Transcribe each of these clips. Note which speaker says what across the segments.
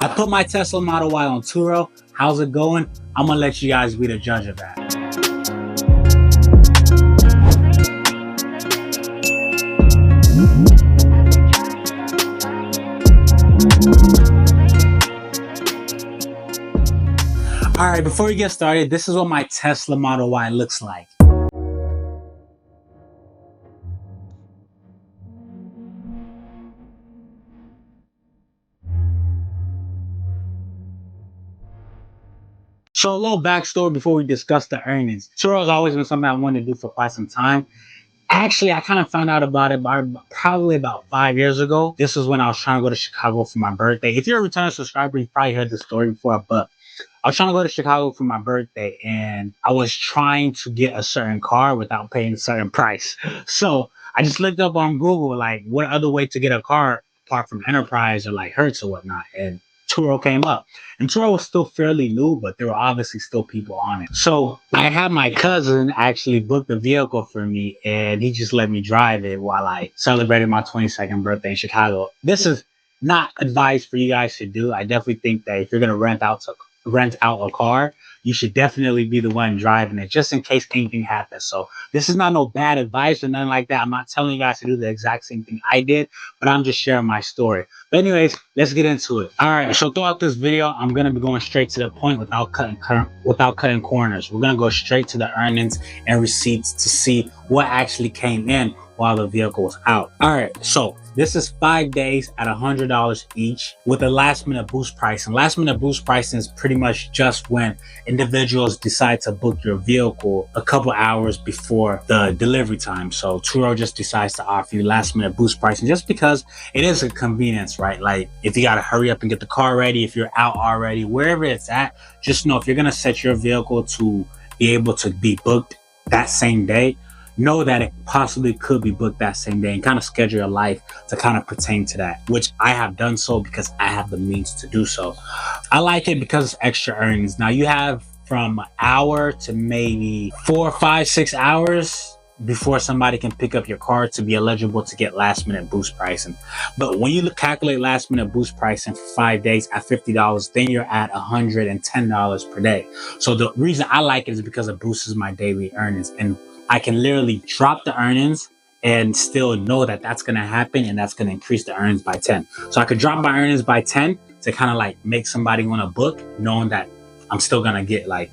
Speaker 1: I put my Tesla Model Y on Turo. How's it going? I'm gonna let you guys be the judge of that. All right, before we get started, this is what my Tesla Model Y looks like. So a little backstory before we discuss the earnings. Turo has always been something I wanted to do for quite some time. Actually, I kind of found out about it probably about 5 years ago. This was when I was trying to go to Chicago for my birthday. If you're a returning subscriber, you probably heard this story before, but I was trying to go to Chicago for my birthday and I was trying to get a certain car without paying a certain price. So I just looked up on Google, like, what other way to get a car apart from Enterprise or like Hertz or whatnot. And Turo came up. And Turo was still fairly new, but there were obviously still people on it. So I had my cousin actually book the vehicle for me and he just let me drive it while I celebrated my 22nd birthday in Chicago. This is not advice for you guys to do. I definitely think that if you're going to rent out a car, you should definitely be the one driving it just in case anything happens. So this is not no bad advice or nothing like that. I'm not telling you guys to do the exact same thing I did, but I'm just sharing my story. But anyways, let's get into it. All right, so throughout this video, I'm going to be going straight to the point without cutting corners. We're going to go straight to the earnings and receipts to see what actually came in while the vehicle was out. All right, so this is 5 days at $100 each with a last minute boost price. And last minute boost pricing is pretty much just when individuals decide to book your vehicle a couple hours before the delivery time. So Turo just decides to offer you last minute boost pricing just because it is a convenience, right? Like if you got to hurry up and get the car ready, if you're out already, wherever it's at, just know if you're going to set your vehicle to be able to be booked that same day, know that it possibly could be booked that same day and kind of schedule your life to kind of pertain to that, which I have done so because I have the means to do so. I like it because it's extra earnings. Now you have from an hour to maybe 4, 5, 6 hours before somebody can pick up your car to be eligible to get last minute boost pricing. But when you calculate last minute boost pricing for 5 days at $50, then you're at $110 per day. So the reason I like it is because it boosts my daily earnings, and I can literally drop the earnings and still know that that's going to happen and that's going to increase the earnings by 10. So I could drop my earnings by 10 to kind of like make somebody want to book, knowing that I'm still going to get like,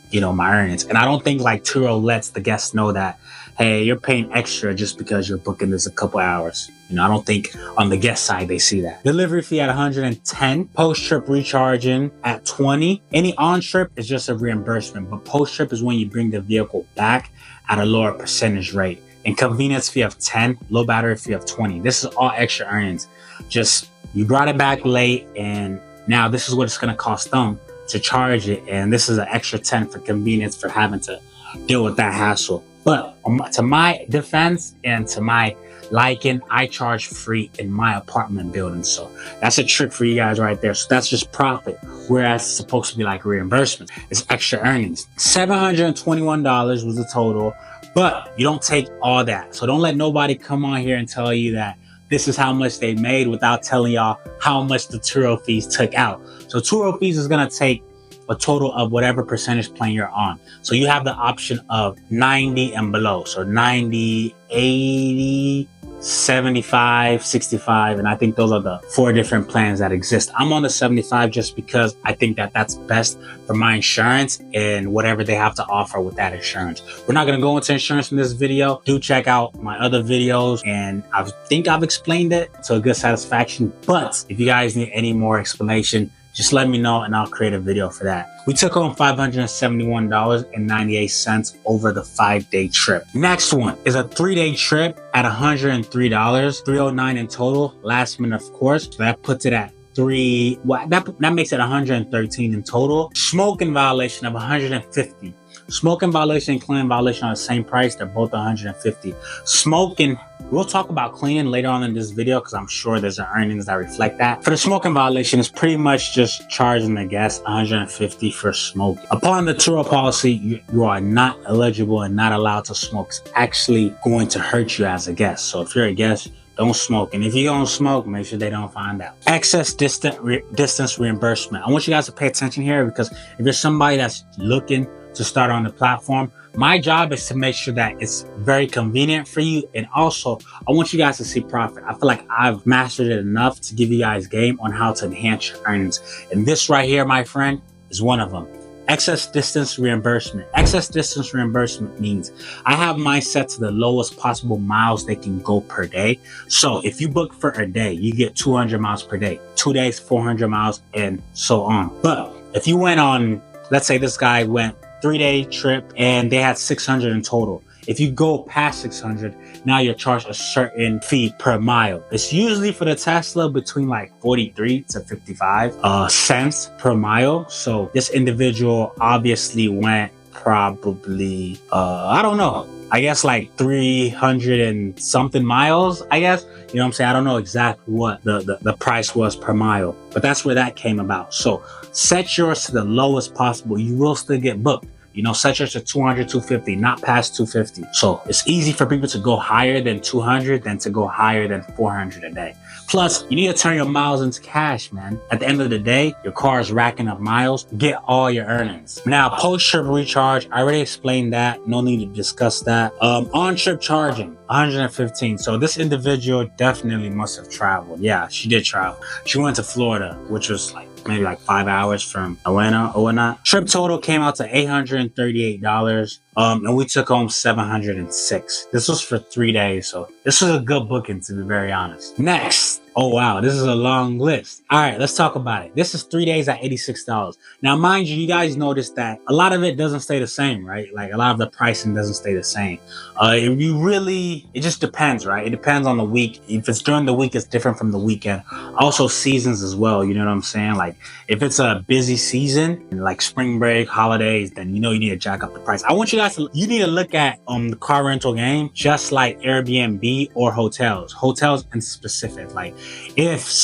Speaker 1: you know, my earnings. And I don't think like Turo lets the guests know that, hey, you're paying extra just because you're booking this a couple hours. You know, I don't think on the guest side they see that. Delivery fee at $110, post-trip recharging at $20. Any on-trip is just a reimbursement, but post-trip is when you bring the vehicle back at a lower percentage rate. And convenience fee of $10, low battery fee of $20. This is all extra earnings. Just you brought it back late and now this is what it's gonna cost them to charge it. And this is an extra $10 for convenience for having to deal with that hassle. But to my defense and to my liking, I charge free in my apartment building. So that's a trick for you guys right there. So that's just profit, whereas it's supposed to be like reimbursement. It's extra earnings. $721 was the total, but you don't take all that. So don't let nobody come on here and tell you that this is how much they made without telling y'all how much the Turo fees took out. So Turo fees is gonna take a total of whatever percentage plan you're on. So you have the option of 90 and below. So 90, 80, 75, 65, and I think those are the 4 different plans that exist. I'm on the 75 just because I think that that's best for my insurance and whatever they have to offer with that insurance. We're not going to go into insurance in this video. Do check out my other videos, and I think I've explained it to a good satisfaction. But if you guys need any more explanation, just let me know and I'll create a video for that. We took home $571.98 over the 5-day trip. Next one is a 3-day trip at $103, $309 in total, last minute of course. So that puts it at that makes it 113 in total. Smoking violation of 150. Smoking violation and cleaning violation are the same price. They're both 150. Smoking, we'll talk about cleaning later on in this video because I'm sure there's earnings that reflect that. For the smoking violation, it's pretty much just charging the guest 150 for smoking. Upon the Turo policy, you are not eligible and not allowed to smoke. It's actually going to hurt you as a guest. So if you're a guest, don't smoke. And if you don't smoke, make sure they don't find out. Excess distance reimbursement. I want you guys to pay attention here, because if you're somebody that's looking to start on the platform, my job is to make sure that it's very convenient for you. And also, I want you guys to see profit. I feel like I've mastered it enough to give you guys game on how to enhance your earnings. And this right here, my friend, is one of them. Excess distance reimbursement. Excess distance reimbursement means I have mine set to the lowest possible miles they can go per day. So if you book for a day, you get 200 miles per day. 2 days, 400 miles, and so on. But if you went on, let's say this guy went 3-day trip and they had 600 in total. If you go past 600, now you're charged a certain fee per mile. It's usually for the Tesla between like 43 to 55 cents per mile. So this individual obviously went probably, I don't know, I guess like 300 and something miles, I guess. You know what I'm saying? I don't know exactly what the price was per mile, but that's where that came about. So set yours to the lowest possible. You will still get booked. You know, set yours to 200, 250, not past 250. So it's easy for people to go higher than 200 than to go higher than 400 a day. Plus, you need to turn your miles into cash, man. At the end of the day, your car is racking up miles. Get all your earnings. Now, post-trip recharge, I already explained that. No need to discuss that. On-trip charging, 115. So this individual definitely must have traveled. Yeah, she did travel. She went to Florida, which was like maybe like 5 hours from Atlanta or whatnot. Trip total came out to $838. And we took home 706. This was for 3 days. So this was a good booking, to be very honest. Next. Oh, wow. This is a long list. All right, let's talk about it. This is 3 days at $86. Now, mind you, you guys notice that a lot of it doesn't stay the same, right? Like a lot of the pricing doesn't stay the same. It just depends, right? It depends on the week. If it's during the week, it's different from the weekend. Also seasons as well. You know what I'm saying? Like if it's a busy season, like spring break, holidays, then you know you need to jack up the price. I want you guys to, you need to look at the car rental game just like Airbnb or hotels in specific. Like if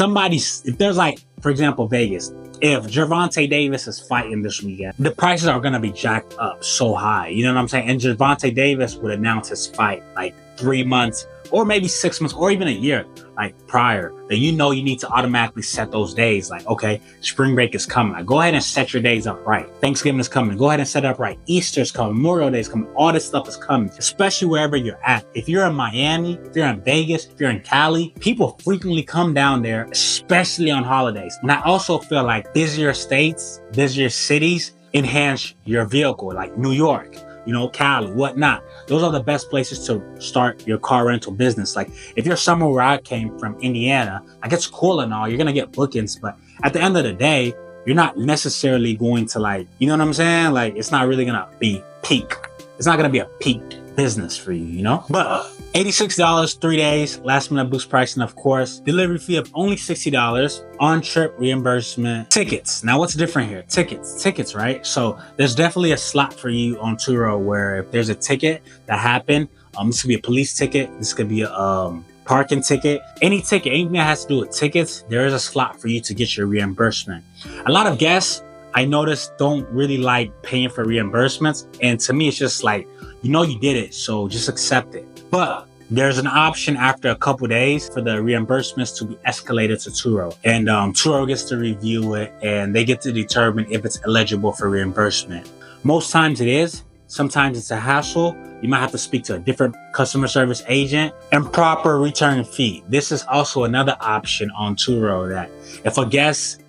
Speaker 1: there's like, for example, Vegas, if Gervonta Davis is fighting this weekend, the prices are going to be jacked up so high. You know what I'm saying? And Gervonta Davis would announce his fight like 3 months or maybe 6 months or even a year like prior. Then you know you need to automatically set those days. Like, okay, spring break is coming. Like, go ahead and set your days up right. Thanksgiving is coming. Go ahead and set it up right. Easter's coming. Memorial Day is coming. All this stuff is coming, especially wherever you're at. If you're in Miami, if you're in Vegas, if you're in Cali, people frequently come down there, especially on holidays. And I also feel like busier states, busier cities enhance your vehicle, like New York, you know, Cali, whatnot. Those are the best places to start your car rental business. Like if you're somewhere where I came from, Indiana, like it's cool and all, you're going to get bookings, but at the end of the day, you're not necessarily going to like, you know what I'm saying? Like it's not really going to be peak. It's not going to be a peaked business for you, you know? But $86, 3 days, last minute boost pricing, of course. Delivery fee of only $60, on-trip reimbursement, tickets. Now what's different here? Tickets, right? So there's definitely a slot for you on Turo where if there's a ticket that happened, this could be a police ticket, this could be a parking ticket, anything that has to do with tickets, there is a slot for you to get your reimbursement. A lot of guests, I noticed, don't really like paying for reimbursements. And to me, it's just like, you know, you did it, so just accept it. But there's an option after a couple days for the reimbursements to be escalated to Turo. And Turo gets to review it and they get to determine if it's eligible for reimbursement. Most times it is. Sometimes it's a hassle. You might have to speak to a different customer service agent. And proper return fee. This is also another option on Turo, that if a guest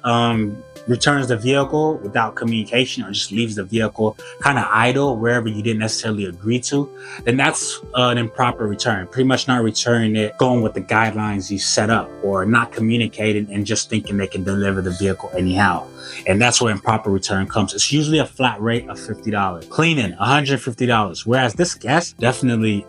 Speaker 1: returns the vehicle without communication or just leaves the vehicle kind of idle wherever you didn't necessarily agree to, then that's an improper return. Pretty much not returning it, going with the guidelines you set up, or not communicating and just thinking they can deliver the vehicle anyhow. And that's where improper return comes. It's usually a flat rate of $50. Cleaning, $150. Whereas this guest definitely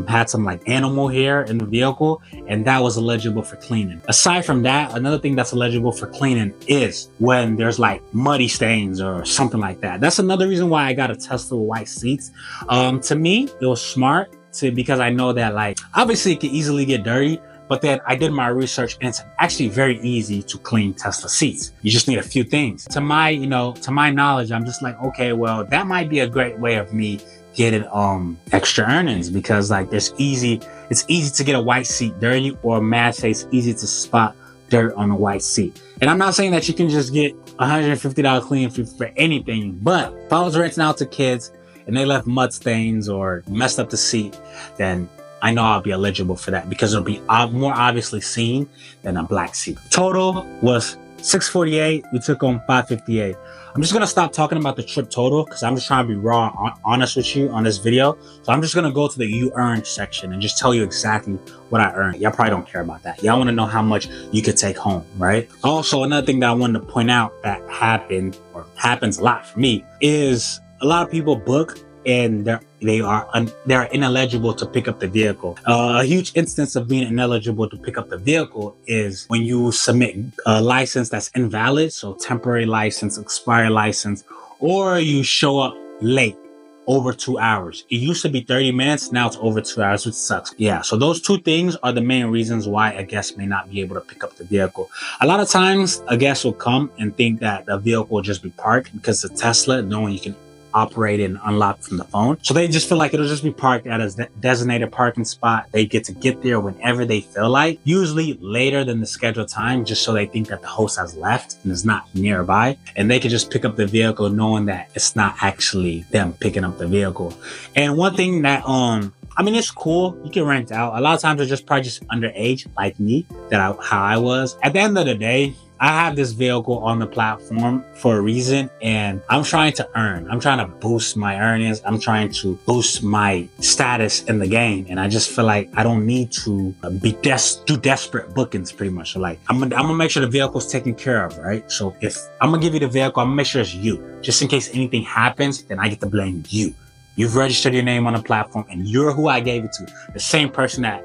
Speaker 1: had some like animal hair in the vehicle, and that was eligible for cleaning. Aside from that, another thing that's eligible for cleaning is when there's like muddy stains or something like that. That's another reason why I got a Tesla with white seats. To me, it was smart because I know that like obviously it could easily get dirty, but then I did my research and it's actually very easy to clean Tesla seats. You just need a few things. To my knowledge, I'm just like, okay, well, that might be a great way of me getting extra earnings, because like it's easy to get a white seat dirty, or Mad say it's easy to spot dirt on a white seat. And I'm not saying that you can just get $150 cleaning fee for anything, but if I was renting out to kids and they left mud stains or messed up the seat, then I know I'll be eligible for that, because it'll be more obviously seen than a black seat. Total was $648. We took home $558. I'm just gonna stop talking about the trip total, because I'm just trying to be raw, honest with you on this video. So I'm just gonna go to the you earned section and just tell you exactly what I earned. Y'all probably don't care about that. Y'all want to know how much you could take home, right? Also, another thing that I wanted to point out that happened, or happens a lot for me, is a lot of people book and they're ineligible to pick up the vehicle. A huge instance of being ineligible to pick up the vehicle is when you submit a license that's invalid, so temporary license, expired license, or you show up late over 2 hours. It used to be 30 minutes, now it's over 2 hours, which sucks. Yeah, so those two things are the main reasons why a guest may not be able to pick up the vehicle. A lot of times, a guest will come and think that the vehicle will just be parked, because it's a Tesla, knowing you can operate and unlock from the phone. So they just feel like it'll just be parked at a designated parking spot. They get to get there whenever they feel like, usually later than the scheduled time, just so they think that the host has left and is not nearby. And they can just pick up the vehicle knowing that it's not actually them picking up the vehicle. And one thing that, I mean, it's cool. You can rent out. A lot of times they're just probably just underage, like me, how I was. At the end of the day, I have this vehicle on the platform for a reason, and I'm trying to earn. I'm trying to boost my earnings. I'm trying to boost my status in the game. And I just feel like I don't need to do desperate bookings, pretty much. So like, I'm gonna make sure the vehicle's taken care of, right? So if I'm gonna give you the vehicle, I'm gonna make sure it's you. Just in case anything happens, then I get to blame you. You've registered your name on the platform, and you're who I gave it to. The same person that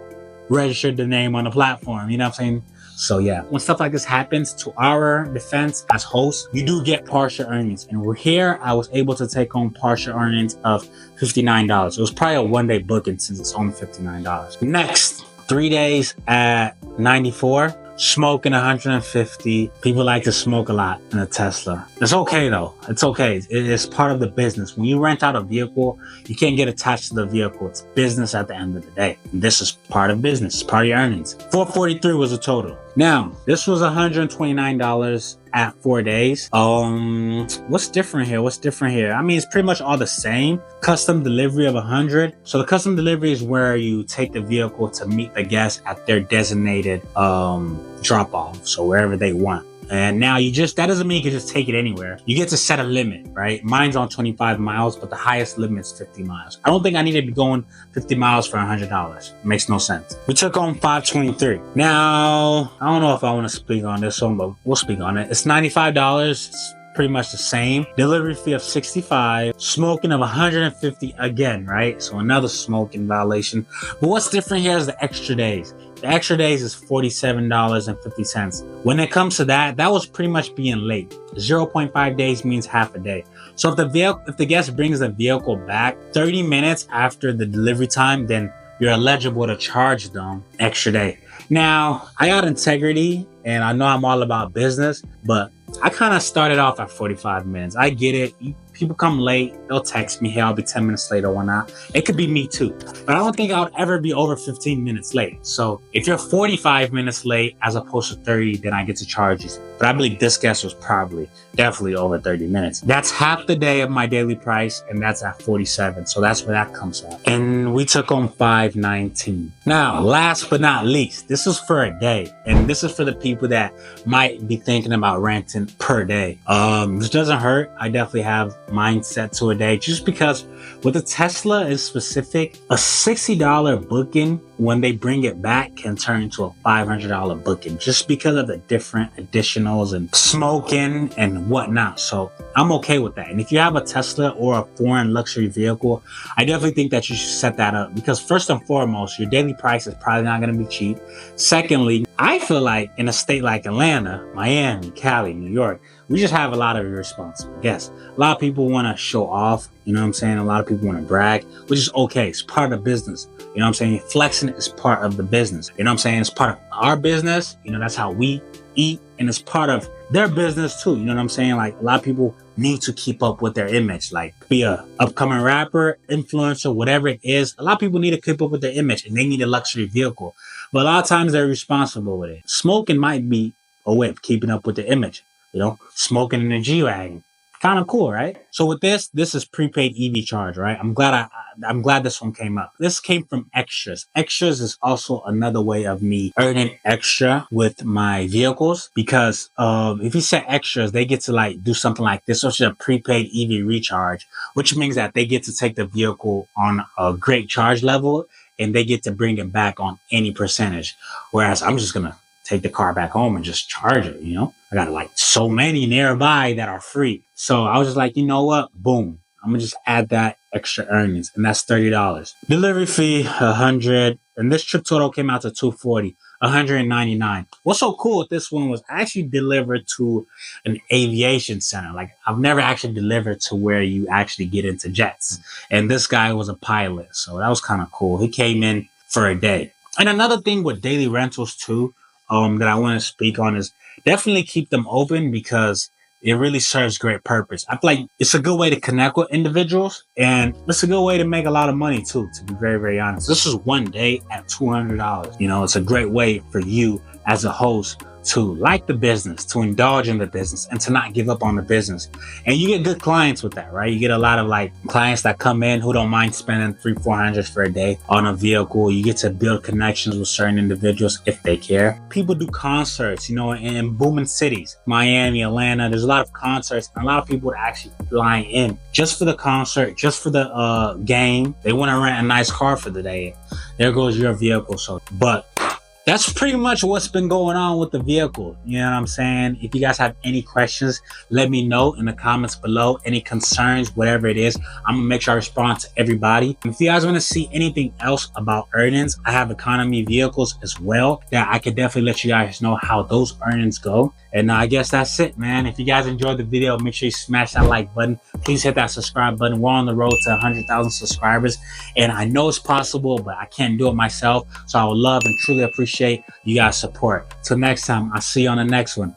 Speaker 1: registered the name on the platform. You know what I'm saying? So yeah, when stuff like this happens, to our defense as hosts, you do get partial earnings. And we're here, I was able to take home partial earnings of $59. It was probably a one-day booking, since it's only $59. Next, 3 days at 94. Smoking 150. People like to smoke a lot in a Tesla. It's okay though. It's okay. It's part of the business. When you rent out a vehicle, you can't get attached to the vehicle. It's business at the end of the day. And this is part of business. It's part of your earnings. $443 was the total. Now, this was $129 at 4 days. What's different here? I mean, it's pretty much all the same. Custom delivery of 100. So the custom delivery is where you take the vehicle to meet the guest at their designated drop off, so wherever they want. And now that doesn't mean you can just take it anywhere. You get to set a limit, right? Mine's on 25 miles, but the highest limit is 50 miles. I don't think I need to be going 50 miles for $100. It makes no sense. We took on 523. Now, I don't know if I want to speak on this one, but we'll speak on it. It's $95. It's pretty much the same. Delivery fee of $65. Smoking of $150 again, right? So another smoking violation. But what's different here is the extra days. The extra days is $47.50. When it comes to that was pretty much being late. 0.5 days means half a day. So if the guest brings the vehicle back 30 minutes after the delivery time, then you're eligible to charge them extra day. Now, I got integrity, and I know I'm all about business, but I kind of started off at 45 minutes. I get it. People come late, they'll text me, hey, I'll be 10 minutes late or whatnot. It could be me too. But I don't think I would ever be over 15 minutes late. So if you're 45 minutes late as opposed to 30, then I get to charge you. But I believe this guest was definitely over 30 minutes. That's half the day of my daily price, and that's at 47. So that's where that comes from. And we took on 519. Now, last but not least, this is for a day. And this is for the people that might be thinking about renting per day. This doesn't hurt. I definitely have mine set to a day, just because with the Tesla in specific, a $60 booking when they bring it back can turn into a $500 booking, just because of the different additionals and smoking and whatnot. So I'm okay with that. And if you have a Tesla or a foreign luxury vehicle, I definitely think that you should set that up, because first and foremost, your daily price is probably not going to be cheap. Secondly, I feel like in a state like Atlanta, Miami, Cali, New York, we just have a lot of irresponsible guests. A lot of people want to show off, you know what I'm saying? A lot of people want to brag, which is okay. It's part of the business. You know what I'm saying? Flexing is part of the business. You know what I'm saying? It's part of our business. You know, that's how we eat. and it's part of their business too. You know what I'm saying? Like a lot of people need to keep up with their image, like be a upcoming rapper, influencer, whatever it is. A lot of people need to keep up with their image and they need a luxury vehicle. But a lot of times they're responsible with it. Smoking might be a way of keeping up with the image. You know, smoking in a G-Wagon. Kind of cool, right? So with this is prepaid EV charge, right? I'm glad this one came up. This came from Extras. Extras is also another way of me earning extra with my vehicles because if you set Extras, they get to like do something like this, which is a prepaid EV recharge, which means that they get to take the vehicle on a great charge level and they get to bring it back on any percentage. Whereas I'm just gonna take the car back home and just charge it, you know? I got like so many nearby that are free. So I was just like, you know what? Boom. I'm gonna just add that extra earnings, and that's $30. Delivery fee, $100. And this trip total came out to $240, $199. What's so cool with this one was I actually delivered to an aviation center. Like I've never actually delivered to where you actually get into jets. And this guy was a pilot. So that was kind of cool. He came in for a day. And another thing with daily rentals too, that I want to speak on is definitely keep them open because it really serves great purpose. I feel like it's a good way to connect with individuals and it's a good way to make a lot of money too, to be very, very honest. This is one day at $200. You know, it's a great way for you as a host to like the business, to indulge in the business, and to not give up on the business. And you get good clients with that, right? You get a lot of like clients that come in who don't mind spending $300-400 for a day on a vehicle. You get to build connections with certain individuals if they care. People do concerts, you know, in booming cities, Miami, Atlanta. There's a lot of concerts, and a lot of people are actually flying in just for the concert, just for the game. They want to rent a nice car for the day. There goes your vehicle. So, but that's pretty much what's been going on with the vehicle. You know what I'm saying? If you guys have any questions, let me know in the comments below. Any concerns, whatever it is, I'm gonna make sure I respond to everybody. If you guys wanna see anything else about earnings, I have economy vehicles as well that I could definitely let you guys know how those earnings go. And I guess that's it, man. If you guys enjoyed the video, make sure you smash that like button. Please hit that subscribe button. We're on the road to 100,000 subscribers. And I know it's possible, but I can't do it myself. So I would love and truly appreciate you guys' support. Till next time, I'll see you on the next one.